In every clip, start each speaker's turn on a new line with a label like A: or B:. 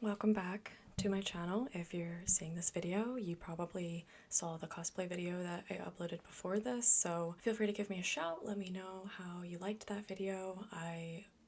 A: Welcome back to my channel. If you're seeing this video, you probably saw the cosplay video that I uploaded before this, so feel free to give me a shout. Let me know how you liked that video.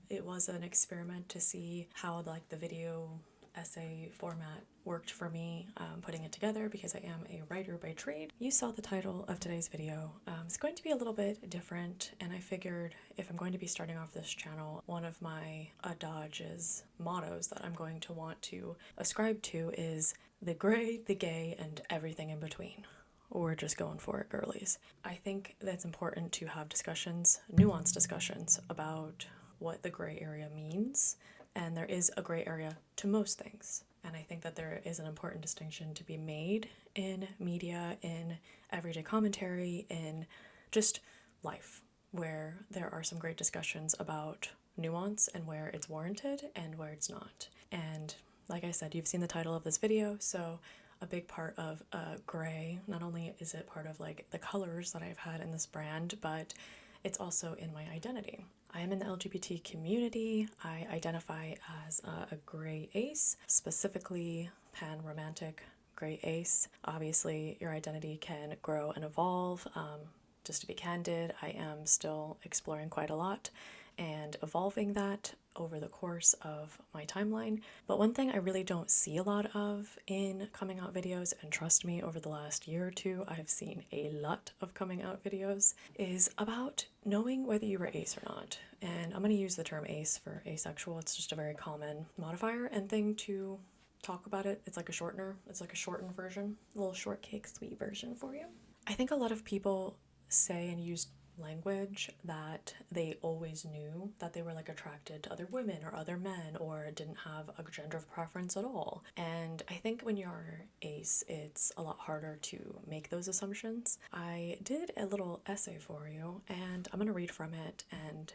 A: It was an experiment to see how the video essay format worked for me, putting it together because I am a writer by trade. You saw the title of today's video. It's going to be a little bit different, and I figured if I'm going to be starting off this channel, one of my Adag's mottos that I'm going to want to ascribe to is the gray, the gay, and everything in between. We're just going for it, girlies. I think that's important to have discussions, nuanced discussions about what the gray area means, and there is a gray area to most things. And I think that there is an important distinction to be made in media, in everyday commentary, in just life, where there are some great discussions about nuance and where it's warranted and where it's not. And like I said, you've seen the title of this video, so a big part of gray, not only is it part of the colors that I've had in this brand, but it's also in my identity. I am in the LGBT community. I identify as a gray ace, specifically pan-romantic gray ace. Obviously, your identity can grow and evolve. Just to be candid, I am still exploring quite a lot and evolving that over the course of my timeline. But one thing I really don't see a lot of in coming out videos, and trust me, over the last year or two, I've seen a lot of coming out videos, is about knowing whether you were ace or not. And I'm going to use the term ace for asexual. It's just a very common modifier and thing to talk about it. It's like a shortener. It's like a shortened version, a little shortcake sweet version for you. I think a lot of people say and use language that they always knew that they were attracted to other women or other men or didn't have a gender of preference at all. And I think when you're ace, it's a lot harder to make those assumptions. I did a little essay for you and I'm going to read from it, and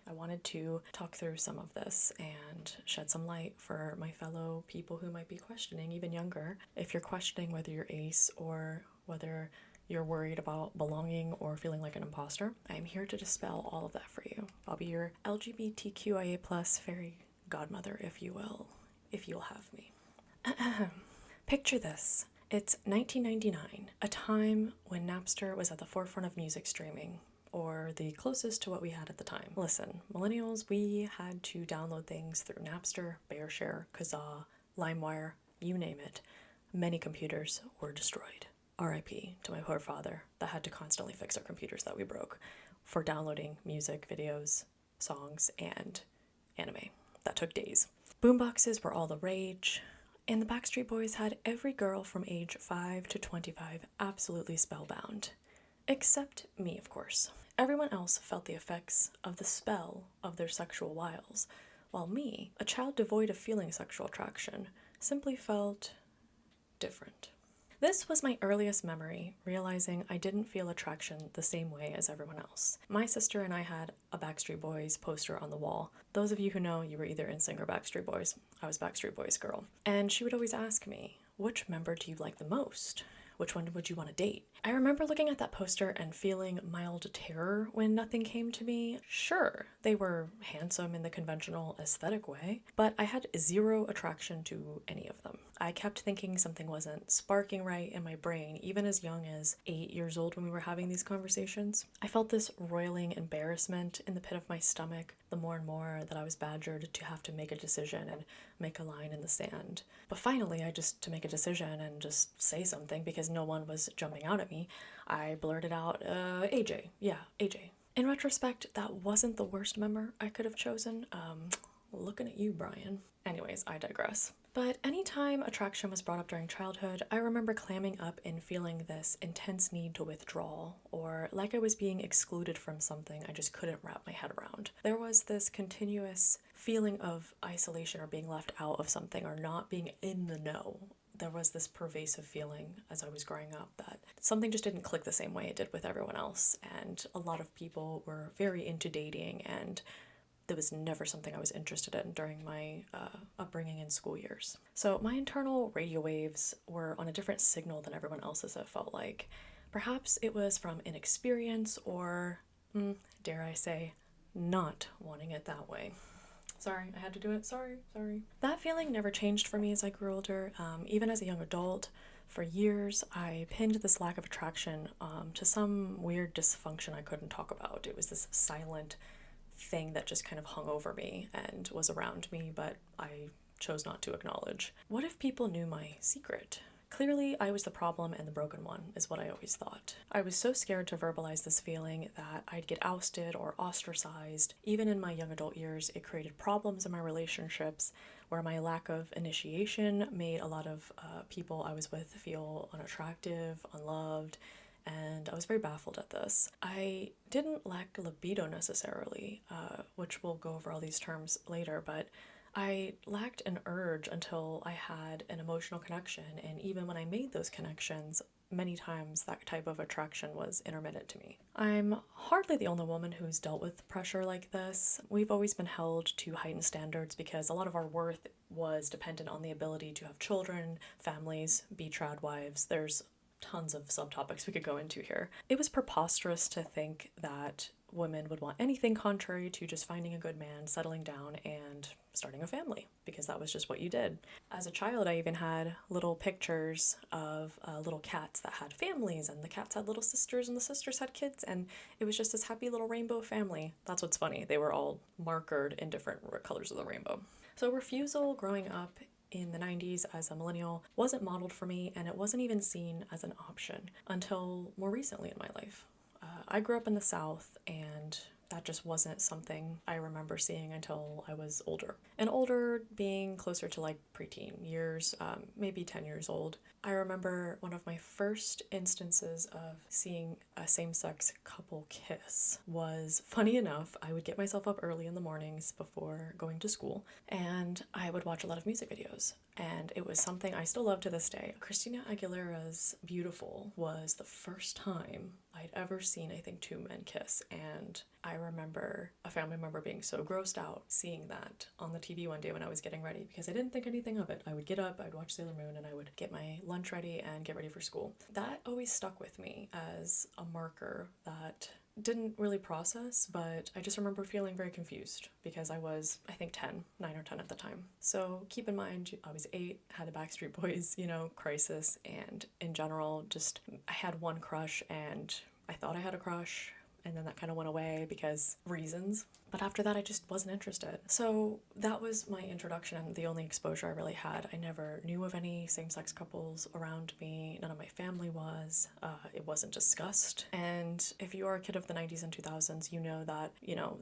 A: I wanted to talk through some of this and shed some light for my fellow people who might be questioning, even younger. If you're questioning whether you're ace or whether you're worried about belonging or feeling like an imposter, I am here to dispel all of that for you. I'll be your LGBTQIA+ fairy godmother, if you will, if you'll have me. Picture this. It's 1999, a time when Napster was at the forefront of music streaming, or the closest to what we had at the time. Listen, millennials, we had to download things through Napster, Bearshare, Kazaa, LimeWire, you name it. Many computers were destroyed. RIP to my poor father that had to constantly fix our computers that we broke for downloading music, videos, songs, and anime. That took days. Boomboxes were all the rage, and the Backstreet Boys had every girl from age 5 to 25 absolutely spellbound. Except me, of course. Everyone else felt the effects of the spell of their sexual wiles, while me, a child devoid of feeling sexual attraction, simply felt different. This was my earliest memory, realizing I didn't feel attraction the same way as everyone else. My sister and I had a Backstreet Boys poster on the wall. Those of you who know, you were either NSYNC or Backstreet Boys. I was Backstreet Boys girl. And she would always ask me, which member do you like the most? Which one would you want to date? I remember looking at that poster and feeling mild terror when nothing came to me. Sure, they were handsome in the conventional aesthetic way, but I had zero attraction to any of them. I kept thinking something wasn't sparking right in my brain, even as young as 8 years old when we were having these conversations. I felt this roiling embarrassment in the pit of my stomach the more and more that I was badgered to have to make a decision and make a line in the sand. But finally, to make a decision and just say something because no one was jumping out at me, I blurted out, AJ. Yeah, AJ. In retrospect, that wasn't the worst member I could have chosen. Looking at you, Brian. Anyways, I digress. But anytime attraction was brought up during childhood, I remember clamming up and feeling this intense need to withdraw, or like I was being excluded from something I just couldn't wrap my head around. There was this continuous feeling of isolation or being left out of something or not being in the know. There was this pervasive feeling as I was growing up that something just didn't click the same way it did with everyone else, and a lot of people were very into dating, and that was never something I was interested in during my upbringing in school years. So my internal radio waves were on a different signal than everyone else's, it felt like. Perhaps it was from inexperience or, dare I say, not wanting it that way. Sorry, I had to do it. Sorry. That feeling never changed for me as I grew older. Even as a young adult, for years, I pinned this lack of attraction to some weird dysfunction I couldn't talk about. It was this silent thing that just kind of hung over me and was around me, but I chose not to acknowledge. What if people knew my secret? Clearly, I was the problem and the broken one, is what I always thought. I was so scared to verbalize this feeling that I'd get ousted or ostracized. Even in my young adult years, it created problems in my relationships where my lack of initiation made a lot of people I was with feel unattractive, unloved, and I was very baffled at this. I didn't lack libido necessarily, which we'll go over all these terms later, but I lacked an urge until I had an emotional connection, and even when I made those connections, many times that type of attraction was intermittent to me. I'm hardly the only woman who's dealt with pressure like this. We've always been held to heightened standards because a lot of our worth was dependent on the ability to have children, families, be trad wives. There's tons of subtopics we could go into here. It was preposterous to think that women would want anything contrary to just finding a good man, settling down, and starting a family, because that was just what you did. As a child, I even had little pictures of little cats that had families, and the cats had little sisters, and the sisters had kids, and it was just this happy little rainbow family. That's what's funny. They were all markered in different colors of the rainbow. So refusal growing up in the 90s as a millennial wasn't modeled for me, and it wasn't even seen as an option until more recently in my life. I grew up in the South, and that just wasn't something I remember seeing until I was older. And older being closer to like preteen years, maybe 10 years old. I remember one of my first instances of seeing a same-sex couple kiss was, funny enough, I would get myself up early in the mornings before going to school, and I would watch a lot of music videos. And it was something I still love to this day. Christina Aguilera's Beautiful was the first time I'd ever seen, I think, two men kiss. And I remember a family member being so grossed out seeing that on the TV one day when I was getting ready, because I didn't think anything of it. I would get up, I'd watch Sailor Moon, and I would get my lunch ready and get ready for school. That always stuck with me as a marker that didn't really process, but I just remember feeling very confused because I was, I think, 9 or 10 at the time. So keep in mind, I was 8, had the Backstreet Boys, crisis, and in general, just I had one crush, and I thought I had a crush, and then that kind of went away because reasons. But after that, I just wasn't interested. So that was my introduction and the only exposure I really had. I never knew of any same-sex couples around me. None of my family was. It wasn't discussed. And if you are a kid of the 90s and 2000s, you know that,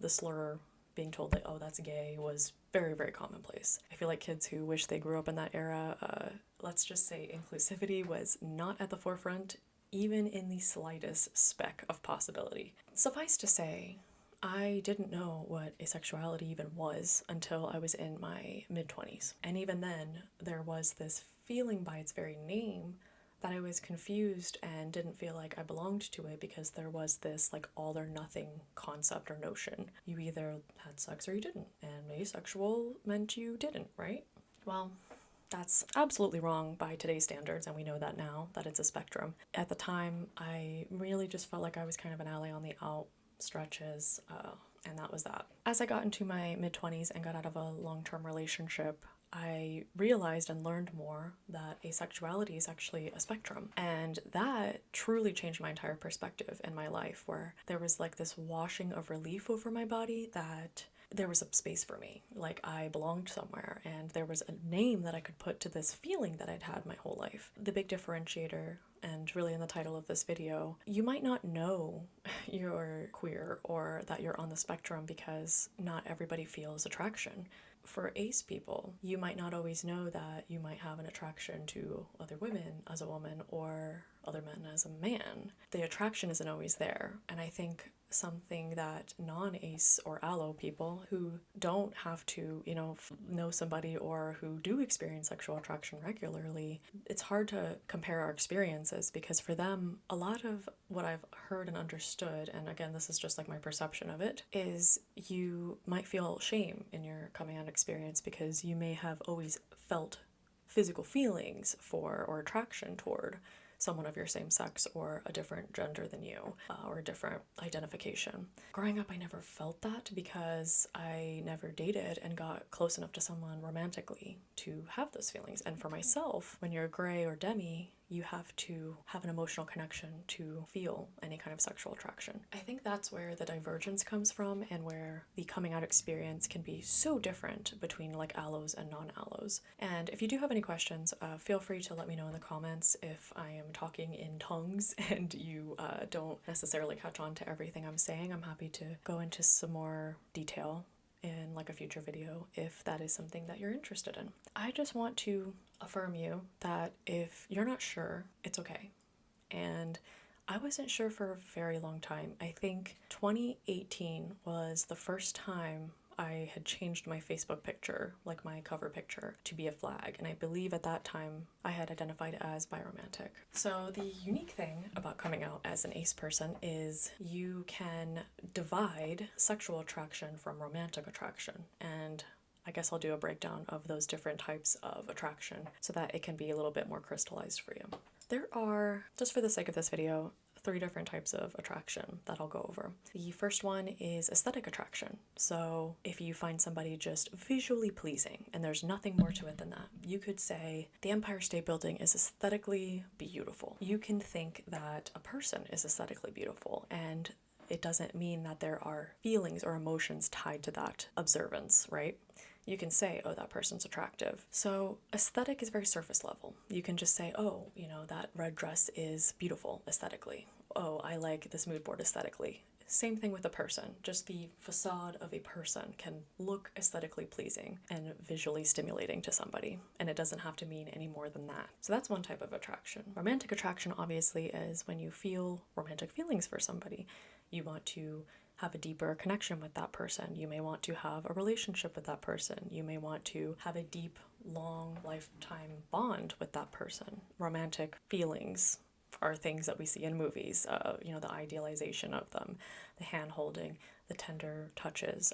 A: the slur being told that, oh, that's gay was very, very commonplace. I feel like kids who wish they grew up in that era, let's just say inclusivity was not at the forefront, even in the slightest speck of possibility. Suffice to say, I didn't know what asexuality even was until I was in my mid-20s. And even then, there was this feeling by its very name that I was confused and didn't feel like I belonged to it, because there was this like all or nothing concept or notion. You either had sex or you didn't, and asexual meant you didn't, right? Well, that's absolutely wrong by today's standards, and we know that now, that it's a spectrum. At the time, I really just felt like I was kind of an ally on the out stretches, and that was that. As I got into my mid-20s and got out of a long-term relationship, I realized and learned more that asexuality is actually a spectrum. And that truly changed my entire perspective in my life, where there was like this washing of relief over my body that there was a space for me, like I belonged somewhere, and there was a name that I could put to this feeling that I'd had my whole life. The big differentiator, and really in the title of this video, you might not know you're queer or that you're on the spectrum because not everybody feels attraction. For ace people, you might not always know that you might have an attraction to other women as a woman or other men as a man. The attraction isn't always there, and I think something that non-ace or allo people who don't have to, know somebody or who do experience sexual attraction regularly, it's hard to compare our experiences, because for them, a lot of what I've heard and understood, and again, this is just like my perception of it, is you might feel shame in your coming out experience because you may have always felt physical feelings for or attraction toward someone of your same sex or a different gender than you, or a different identification. Growing up, I never felt that because I never dated and got close enough to someone romantically to have those feelings. And for myself, when you're gray or demi, you have to have an emotional connection to feel any kind of sexual attraction. I think that's where the divergence comes from, and where the coming out experience can be so different between like allos and non-allos. And if you do have any questions, feel free to let me know in the comments if I am talking in tongues and you don't necessarily catch on to everything I'm saying. I'm happy to go into some more detail in like a future video if that is something that you're interested in. I just want to affirm you that if you're not sure, it's okay. And I wasn't sure for a very long time. I think 2018 was the first time I had changed my Facebook picture, like my cover picture, to be a flag. And I believe at that time I had identified as biromantic. So the unique thing about coming out as an ace person is you can divide sexual attraction from romantic attraction. And I guess I'll do a breakdown of those different types of attraction so that it can be a little bit more crystallized for you. There are, just for the sake of this video, 3 different types of attraction that I'll go over. The first one is aesthetic attraction. So if you find somebody just visually pleasing and there's nothing more to it than that, you could say the Empire State Building is aesthetically beautiful. You can think that a person is aesthetically beautiful, and it doesn't mean that there are feelings or emotions tied to that observance, right? You can say, oh, that person's attractive. So aesthetic is very surface level. You can just say, oh, you know, that red dress is beautiful aesthetically. Oh, I like this mood board aesthetically. Same thing with a person. Just the facade of a person can look aesthetically pleasing and visually stimulating to somebody, and it doesn't have to mean any more than that. So that's one type of attraction. Romantic attraction, obviously, is when you feel romantic feelings for somebody. You want to have a deeper connection with that person. You may want to have a relationship with that person. You may want to have a deep, long, lifetime bond with that person. Romantic feelings are things that we see in movies, you know, the idealization of them, the hand-holding, the tender touches,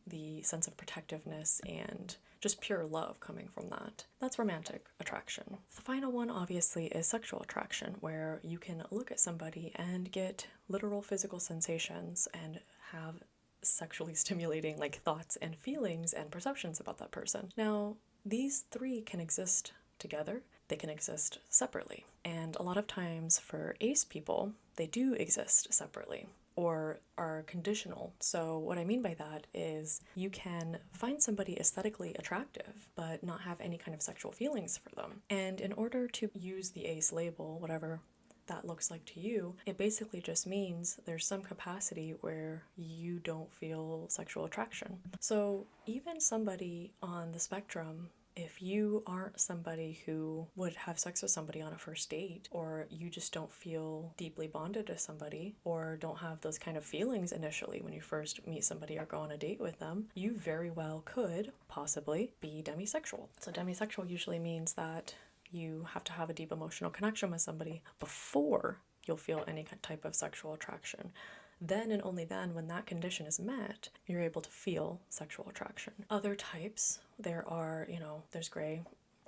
A: the sense of protectiveness, and just pure love coming from that. That's romantic attraction. The final one, obviously, is sexual attraction, where you can look at somebody and get literal physical sensations and have sexually stimulating like thoughts and feelings and perceptions about that person. Now, these 3 can exist together. They can exist separately. And a lot of times for ace people, they do exist separately or are conditional. So what I mean by that is you can find somebody aesthetically attractive but not have any kind of sexual feelings for them. And in order to use the ace label, whatever that looks like to you, it basically just means there's some capacity where you don't feel sexual attraction. So even somebody on the spectrum, if you aren't somebody who would have sex with somebody on a first date, or you just don't feel deeply bonded to somebody, or don't have those kind of feelings initially when you first meet somebody or go on a date with them, you very well could possibly be demisexual. So demisexual usually means that you have to have a deep emotional connection with somebody before you'll feel any type of sexual attraction. Then and only then, when that condition is met, you're able to feel sexual attraction. Other types, there are, you know, there's gray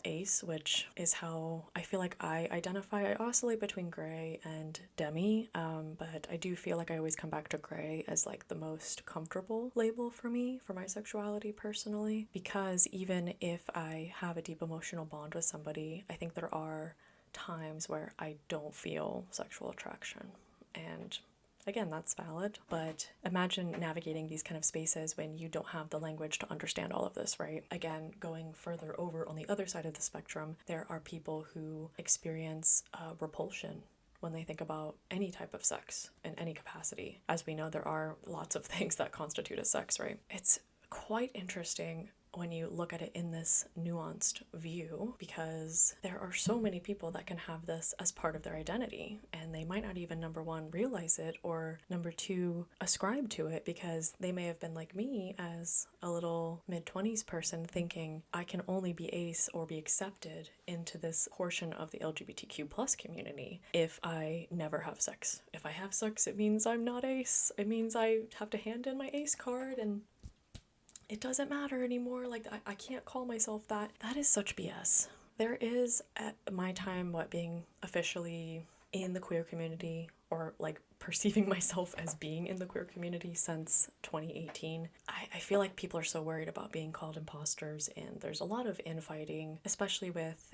A: ace, which is how I feel like I identify. I oscillate between gray and demi, but I do feel like I always come back to gray as like the most comfortable label for me, for my sexuality personally, because even if I have a deep emotional bond with somebody, I think there are times where I don't feel sexual attraction. And again, that's valid, but imagine navigating these kind of spaces when you don't have the language to understand all of this, right? Again, going further over on the other side of the spectrum, there are people who experience repulsion when they think about any type of sex in any capacity. As we know, there are lots of things that constitute a sex, right? It's quite interesting when you look at it in this nuanced view, because there are so many people that can have this as part of their identity, and they might not even, number one, realize it, or number two, ascribe to it, because they may have been like me as a little mid-20s person thinking I can only be ace or be accepted into this portion of the LGBTQ plus community if I never have sex. If I have sex, it means I'm not ace. It means I have to hand in my ace card, and it doesn't matter anymore. Like, I can't call myself that. That is such BS. There is, at my time, being officially in the queer community, or like perceiving myself as being in the queer community since 2018. I feel like people are so worried about being called imposters, and there's a lot of infighting, especially with,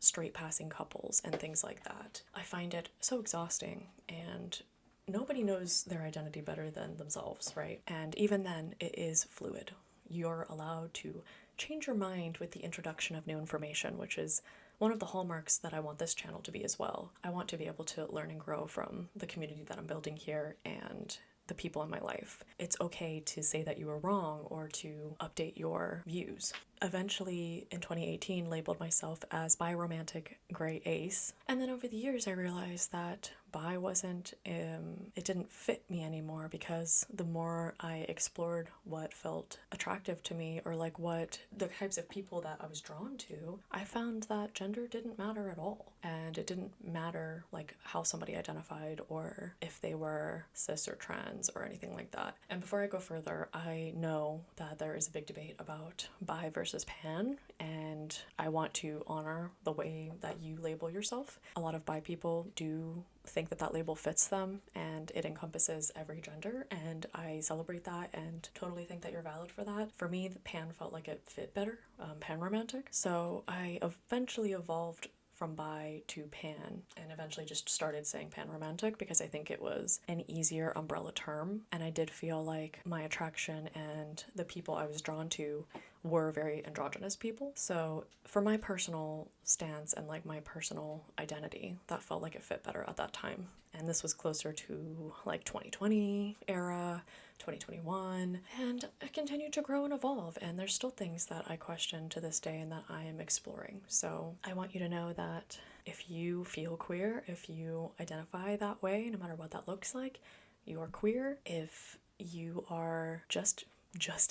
A: straight passing couples and things like that. I find it so exhausting, and nobody knows their identity better than themselves, right? And even then, it is fluid. You're allowed to change your mind with the introduction of new information, which is one of the hallmarks that I want this channel to be as well. I want to be able to learn and grow from the community that I'm building here and the people in my life. It's okay to say that you were wrong or to update your views. Eventually, in 2018, labeled myself as bi-romantic gray ace. And then over the years, I realized that bi wasn't, it didn't fit me anymore, because the more I explored what felt attractive to me, or like what the types of people that I was drawn to, I found that gender didn't matter at all. And it didn't matter like how somebody identified or if they were cis or trans or anything like that. And before I go further, I know that there is a big debate about bi versus pan, and I want to honor the way that you label yourself. A lot of bi people do think that that label fits them and it encompasses every gender, and I celebrate that and totally think that you're valid for that. For me, the pan felt like it fit better, pan romantic. So I eventually evolved from bi to pan, and eventually just started saying pan romantic because I think it was an easier umbrella term, and I did feel like my attraction and the people I was drawn to were very androgynous people. So for my personal stance and like my personal identity, that felt like it fit better at that time. And this was closer to like 2020 era, 2021, and it continued to grow and evolve, and there's still things that I question to this day and that I am exploring. So I want you to know that if you feel queer, if you identify that way, no matter what that looks like, you are queer. If you are just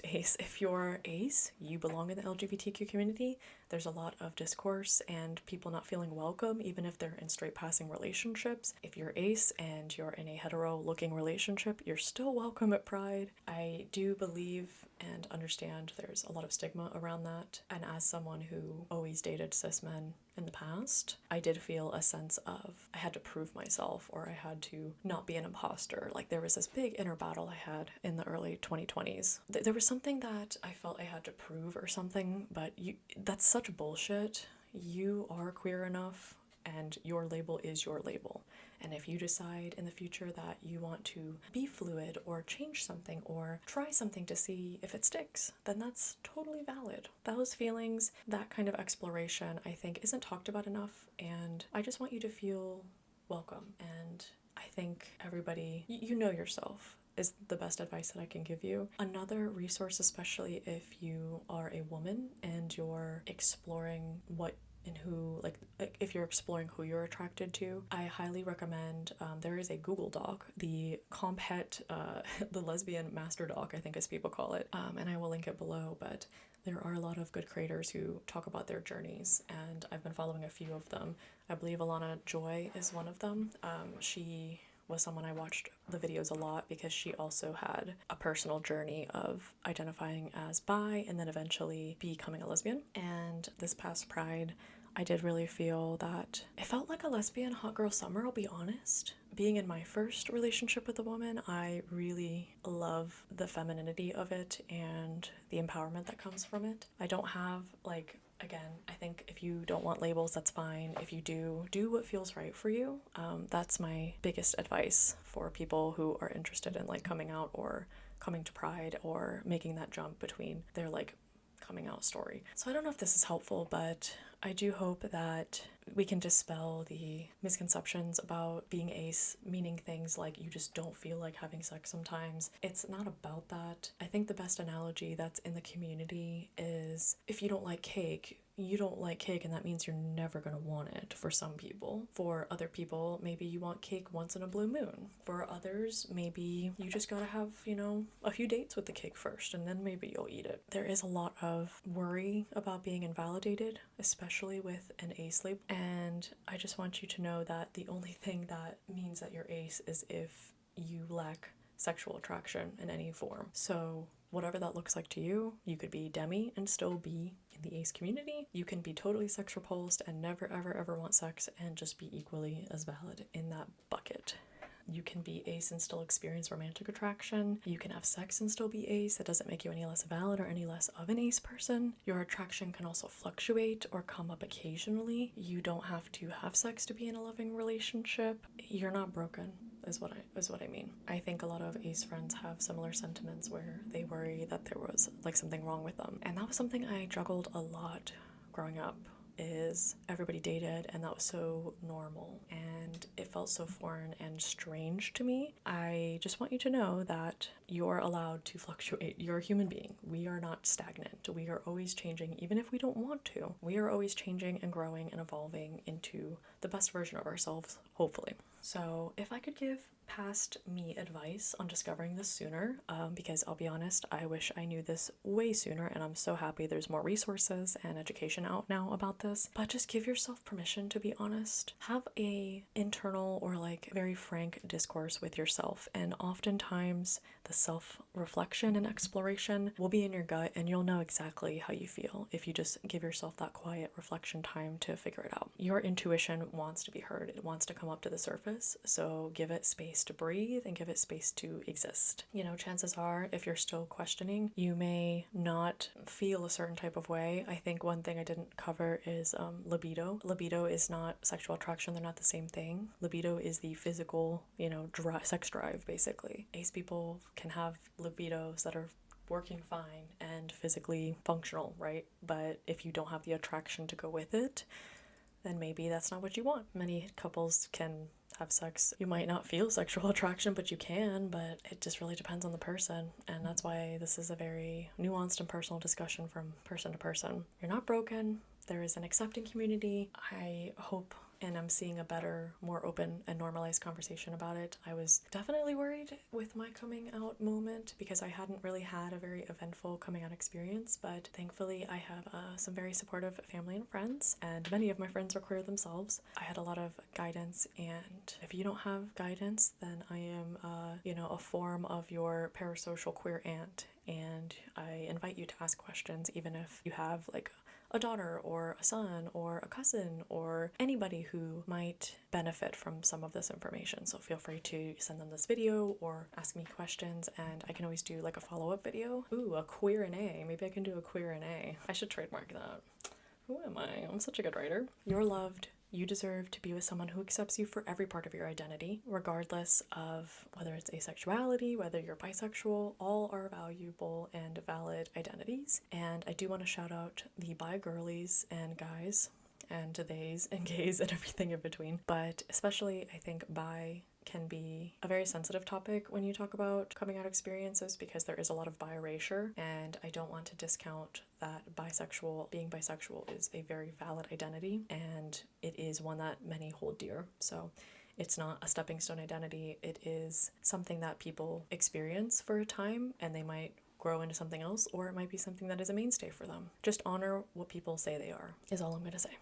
A: ace. If you're ace, you belong in the LGBTQ community. There's a lot of discourse and people not feeling welcome, even if they're in straight passing relationships. If you're ace and you're in a hetero looking relationship, you're still welcome at Pride. I do believe and understand there's a lot of stigma around that. And as someone who always dated cis men in the past, I did feel a sense of I had to prove myself, or I had to not be an imposter. Like there was this big inner battle I had in the early 2020s. There was something that I felt I had to prove or something, but that's such bullshit. You are queer enough and your label is your label. And if you decide in the future that you want to be fluid or change something or try something to see if it sticks, then that's totally valid. Those feelings, that kind of exploration, I think isn't talked about enough, and I just want you to feel welcome. And I think everybody, you know yourself, is the best advice that I can give you. Another resource, especially if you are a woman and you're exploring what and who, like if you're exploring who you're attracted to, I highly recommend, there is a Google Doc, the Comphet, the lesbian master doc, I think as people call it, and I will link it below, but there are a lot of good creators who talk about their journeys, and I've been following a few of them. I believe Alana Joy is one of them. She was someone I watched the videos a lot because she also had a personal journey of identifying as bi and then eventually becoming a lesbian. And this past Pride, I did really feel that it felt like a lesbian hot girl summer, I'll be honest. Being in my first relationship with a woman, I really love the femininity of it and the empowerment that comes from it. I don't have like, again, I think if you don't want labels, that's fine. If you do what feels right for you. That's my biggest advice for people who are interested in like coming out or coming to Pride or making that jump between their like coming out story. So I don't know if this is helpful, but I do hope that we can dispel the misconceptions about being ace meaning things like you just don't feel like having sex sometimes. It's not about that. I think the best analogy that's in the community is if you don't like cake, you don't like cake, and that means you're never gonna want it for some people. For other people, maybe you want cake once in a blue moon. For others, maybe you just gotta have, a few dates with the cake first, and then maybe you'll eat it. There is a lot of worry about being invalidated, especially with an ace label, and I just want you to know that the only thing that means that you're ace is if you lack sexual attraction in any form. So whatever that looks like to you, you could be demi and still be in the ace community, you can be totally sex repulsed and never ever ever want sex and just be equally as valid in that bucket. You can be ace and still experience romantic attraction. You can have sex and still be ace. That doesn't make you any less valid or any less of an ace person. Your attraction can also fluctuate or come up occasionally. You don't have to have sex to be in a loving relationship. You're not broken, is what I mean. I think a lot of ace friends have similar sentiments where they worry that there was like something wrong with them. And that was something I juggled a lot growing up. Is everybody dated, and that was so normal and it felt so foreign and strange to me. I just want you to know that you're allowed to fluctuate. You're a human being. We are not stagnant. We are always changing, even if we don't want to. We are always changing and growing and evolving into the best version of ourselves, hopefully. So if I could give past me advice on discovering this sooner, because I'll be honest, I wish I knew this way sooner, and I'm so happy there's more resources and education out now about this. But just give yourself permission to be honest. Have a internal or like very frank discourse with yourself, and oftentimes the self-reflection and exploration will be in your gut, and you'll know exactly how you feel if you just give yourself that quiet reflection time to figure it out. Your intuition wants to be heard. It wants to come up to the surface, so give it space to breathe and give it space to exist. You know, chances are, if you're still questioning, you may not feel a certain type of way. I think one thing I didn't cover is libido. Libido is not sexual attraction. They're not the same thing. Libido is the physical, sex drive, basically. Ace people can have libidos that are working fine and physically functional, right? But if you don't have the attraction to go with it, then maybe that's not what you want. Many couples can have sex. You might not feel sexual attraction, but you can, but it just really depends on the person. And that's why this is a very nuanced and personal discussion from person to person. You're not broken. There is an accepting community. I hope, and I'm seeing a better, more open and normalized conversation about it. I was definitely worried with my coming out moment because I hadn't really had a very eventful coming out experience, but thankfully I have some very supportive family and friends, and many of my friends are queer themselves. I had a lot of guidance, and if you don't have guidance, then I am, a form of your parasocial queer aunt, and I invite you to ask questions even if you have like a daughter or a son or a cousin or anybody who might benefit from some of this information. So feel free to send them this video or ask me questions, and I can always do like a follow-up video. Ooh, a queer and A. Maybe I can do a queer and A. I should trademark that. Who am I? I'm such a good writer. You're loved. You deserve to be with someone who accepts you for every part of your identity, regardless of whether it's asexuality, whether you're bisexual. All are valuable and valid identities. And I do want to shout out the bi girlies and guys, and theys and gays and everything in between. But especially, I think bi can be a very sensitive topic when you talk about coming out experiences, because there is a lot of bi erasure, and I don't want to discount that being bisexual is a very valid identity, and it is one that many hold dear. So it's not a stepping stone identity. It is something that people experience for a time, and they might grow into something else, or it might be something that is a mainstay for them. Just honor what people say they are, is all I'm going to say.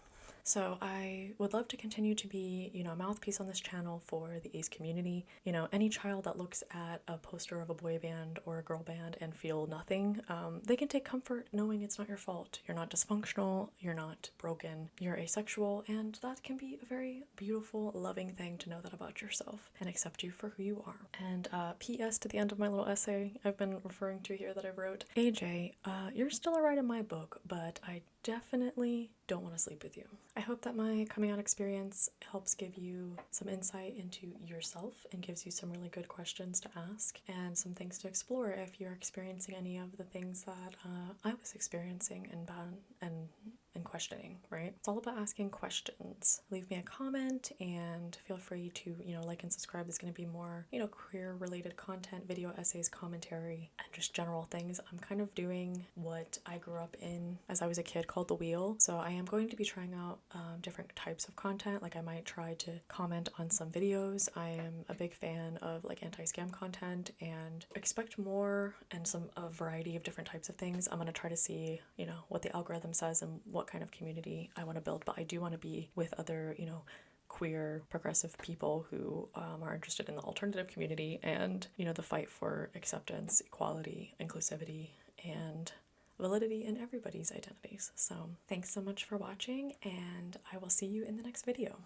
A: So I would love to continue to be, a mouthpiece on this channel for the ace community. Any child that looks at a poster of a boy band or a girl band and feel nothing, they can take comfort knowing it's not your fault. You're not dysfunctional, you're not broken, you're asexual, and that can be a very beautiful, loving thing to know that about yourself and accept you for who you are. And PS to the end of my little essay I've been referring to here that I wrote, AJ, you're still alright in my book, but I definitely don't want to sleep with you. I hope that my coming out experience helps give you some insight into yourself and gives you some really good questions to ask and some things to explore if you're experiencing any of the things that I was experiencing and questioning, right? It's all about asking questions. Leave me a comment and feel free to, like and subscribe. There's going to be more, queer related content, video essays, commentary, and just general things. I'm kind of doing what I grew up in as I was a kid called The Wheel. So I am going to be trying out different types of content. Like I might try to comment on some videos. I am a big fan of like anti-scam content, and expect more and a variety of different types of things. I'm going to try to see, what the algorithm says and what kind of community I want to build, but I do want to be with other, queer progressive people who are interested in the alternative community and, the fight for acceptance, equality, inclusivity, and validity in everybody's identities. So thanks so much for watching, and I will see you in the next video.